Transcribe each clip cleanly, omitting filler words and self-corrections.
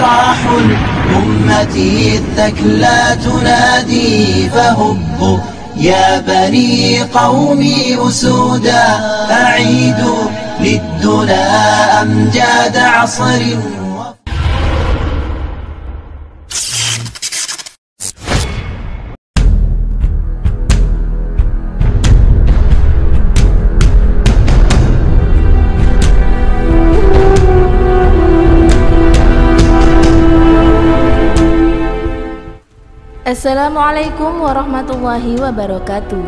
جراح الأمة الثكلى تنادي فهبوا يا بني قومي أسودا أعيدوا للدنا أمجاد عصر. Assalamualaikum warahmatullahi wabarakatuh.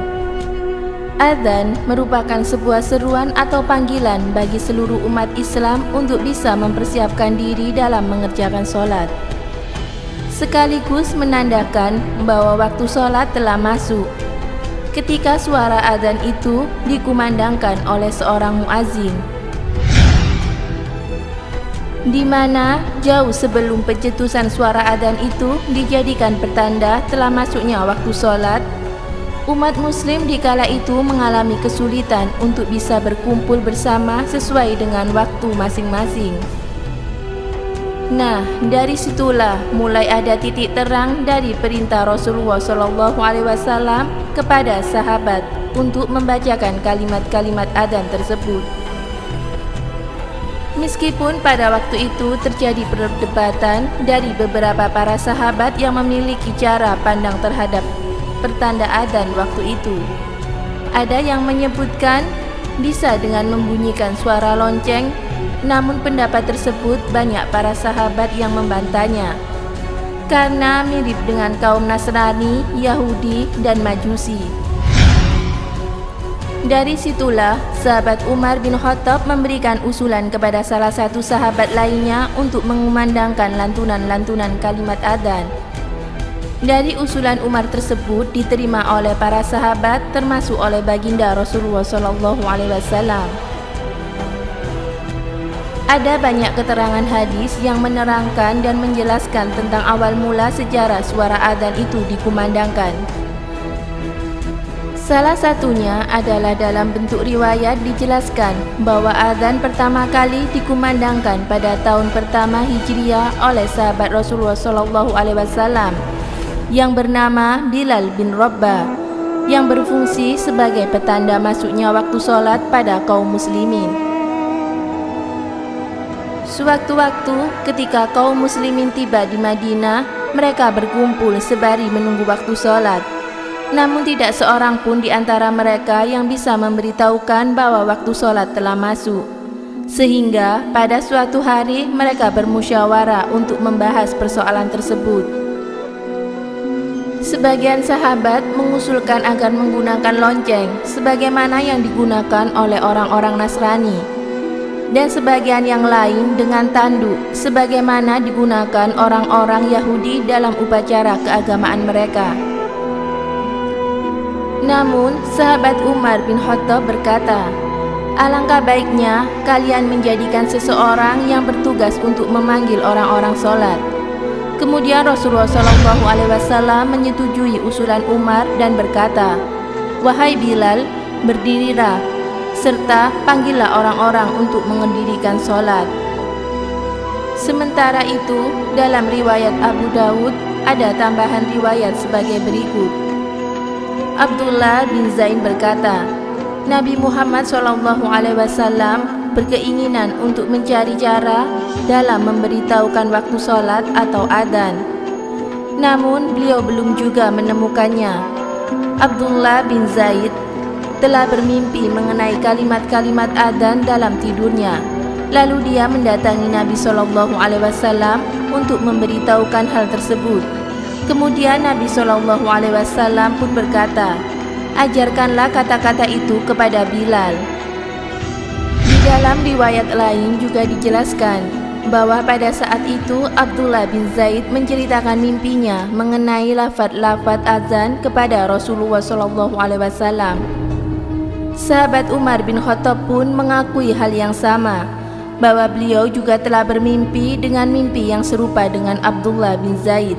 Adzan merupakan sebuah seruan atau panggilan bagi seluruh umat Islam untuk bisa mempersiapkan diri dalam mengerjakan sholat, sekaligus menandakan bahwa waktu sholat telah masuk. Ketika suara adzan itu dikumandangkan oleh seorang muazin, di mana jauh sebelum pencetusan suara adzan itu dijadikan pertanda telah masuknya waktu sholat, umat muslim di kala itu mengalami kesulitan untuk bisa berkumpul bersama sesuai dengan waktu masing-masing. Nah, dari situlah mulai ada titik terang dari perintah Rasulullah SAW kepada sahabat untuk membacakan kalimat-kalimat adzan tersebut. Meskipun pada waktu itu terjadi perdebatan dari beberapa para sahabat yang memiliki cara pandang terhadap pertanda adzan waktu itu. Ada yang menyebutkan bisa dengan membunyikan suara lonceng, namun pendapat tersebut banyak para sahabat yang membantahnya karena mirip dengan kaum Nasrani, Yahudi, dan Majusi. Dari situlah sahabat Umar bin Khattab memberikan usulan kepada salah satu sahabat lainnya untuk mengumandangkan lantunan-lantunan kalimat adzan. Dari usulan Umar tersebut diterima oleh para sahabat termasuk oleh baginda Rasulullah SAW. Ada banyak keterangan hadis yang menerangkan dan menjelaskan tentang awal mula sejarah suara adzan itu dikumandangkan. Salah satunya adalah dalam bentuk riwayat dijelaskan bahwa adzan pertama kali dikumandangkan pada tahun pertama Hijriah oleh sahabat Rasulullah SAW yang bernama Bilal bin Rabah, yang berfungsi sebagai petanda masuknya waktu sholat pada kaum muslimin. Sewaktu-waktu ketika kaum muslimin tiba di Madinah, mereka berkumpul sembari menunggu waktu sholat. Namun tidak seorang pun di antara mereka yang bisa memberitahukan bahwa waktu sholat telah masuk. Sehingga pada suatu hari mereka bermusyawarah untuk membahas persoalan tersebut. Sebagian sahabat mengusulkan agar menggunakan lonceng sebagaimana yang digunakan oleh orang-orang Nasrani, dan sebagian yang lain dengan tanduk sebagaimana digunakan orang-orang Yahudi dalam upacara keagamaan mereka. Namun, sahabat Umar bin Khattab berkata, alangkah baiknya kalian menjadikan seseorang yang bertugas untuk memanggil orang-orang sholat. Kemudian Rasulullah SAW menyetujui usulan Umar dan berkata, wahai Bilal, berdirilah, serta panggillah orang-orang untuk mendirikan sholat. Sementara itu, dalam riwayat Abu Dawud ada tambahan riwayat sebagai berikut. Abdullah bin Zaid berkata, Nabi Muhammad SAW berkeinginan untuk mencari cara dalam memberitahukan waktu sholat atau adzan. Namun beliau belum juga menemukannya. Abdullah bin Zaid telah bermimpi mengenai kalimat-kalimat adzan dalam tidurnya. Lalu dia mendatangi Nabi SAW untuk memberitahukan hal tersebut. Kemudian Nabi SAW pun berkata, ajarkanlah kata-kata itu kepada Bilal. Di dalam riwayat lain juga dijelaskan bahwa pada saat itu Abdullah bin Zaid menceritakan mimpinya mengenai lafaz-lafaz azan kepada Rasulullah SAW. Sahabat Umar bin Khattab pun mengakui hal yang sama, bahwa beliau juga telah bermimpi dengan mimpi yang serupa dengan Abdullah bin Zaid.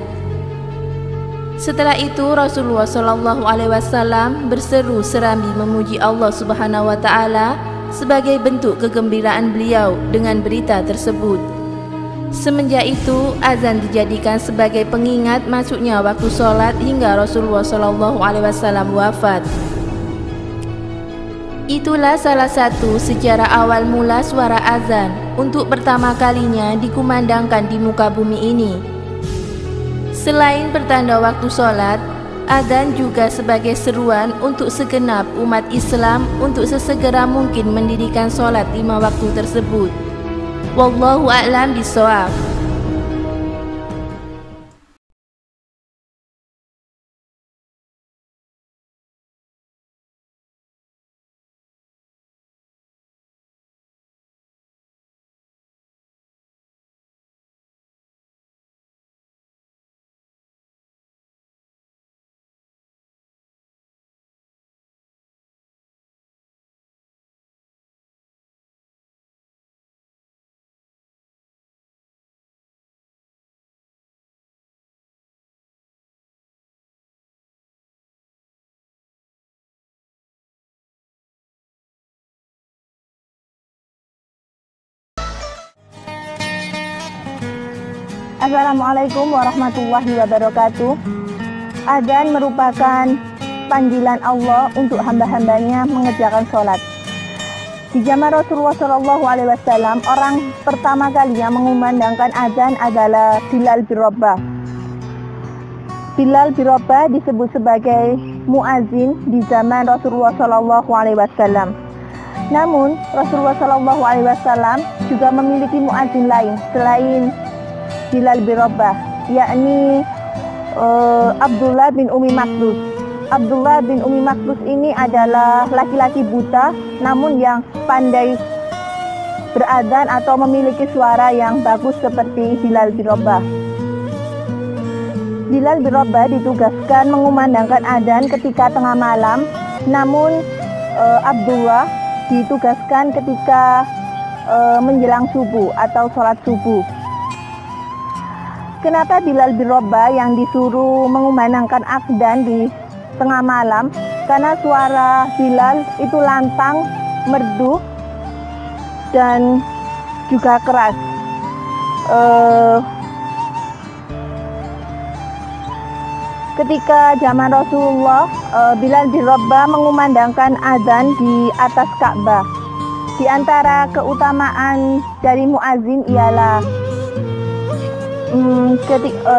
Setelah itu Rasulullah SAW berseru serambi memuji Allah Subhanahu wa Ta'ala sebagai bentuk kegembiraan beliau dengan berita tersebut. Semenjak itu, azan dijadikan sebagai pengingat masuknya waktu sholat hingga Rasulullah SAW wafat. Itulah salah satu sejarah awal mula suara azan untuk pertama kalinya dikumandangkan di muka bumi ini. Selain pertanda waktu sholat, azan juga sebagai seruan untuk segenap umat Islam untuk sesegera mungkin mendirikan sholat 5 waktu tersebut. Wallahu a'lam bishawab. Assalamualaikum warahmatullahi wabarakatuh. Adzan merupakan panggilan Allah untuk hamba-hambanya mengerjakan sholat. Di zaman Rasulullah SAW, orang pertama kali yang mengumandangkan adzan adalah Bilal bin Rabah. Bilal bin Rabah disebut sebagai muazin di zaman Rasulullah SAW. Namun Rasulullah SAW juga memiliki muazin lain selain Bilal bin Rabah, yakni Abdullah bin Umi Maktus. Abdullah bin Umi Maktus ini adalah laki-laki buta namun yang pandai beradzan atau memiliki suara yang bagus seperti Bilal bin Rabah. Bilal bin Rabah ditugaskan mengumandangkan adzan ketika tengah malam, namun Abdullah ditugaskan ketika menjelang subuh atau sholat subuh. Kenapa Bilal bin Rabah yang disuruh mengumandangkan adzan di tengah malam? Karena suara Bilal itu lantang, merdu, dan juga keras. Ketika zaman Rasulullah, Bilal bin Rabah mengumandangkan adzan di atas Ka'bah. Di antara keutamaan dari muazin ialah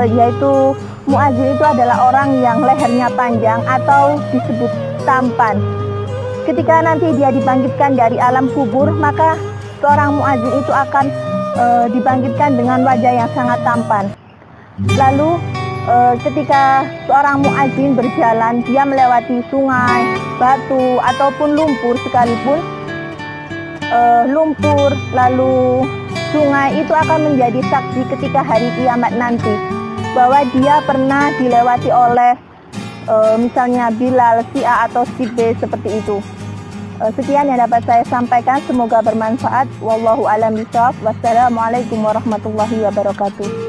yaitu muazin itu adalah orang yang lehernya panjang atau disebut tampan. Ketika nanti dia dibangkitkan dari alam kubur, maka seorang muazin itu akan dibangkitkan dengan wajah yang sangat tampan. Lalu ketika seorang muazin berjalan, dia melewati sungai, batu ataupun lumpur sekalipun, lumpur lalu sungai itu akan menjadi saksi ketika hari kiamat nanti bahwa dia pernah dilewati oleh misalnya Bilal, si A atau si B seperti itu. Sekian yang dapat saya sampaikan, semoga bermanfaat. Wallahu a'lam bishawab. Wassalamualaikum warahmatullahi wabarakatuh.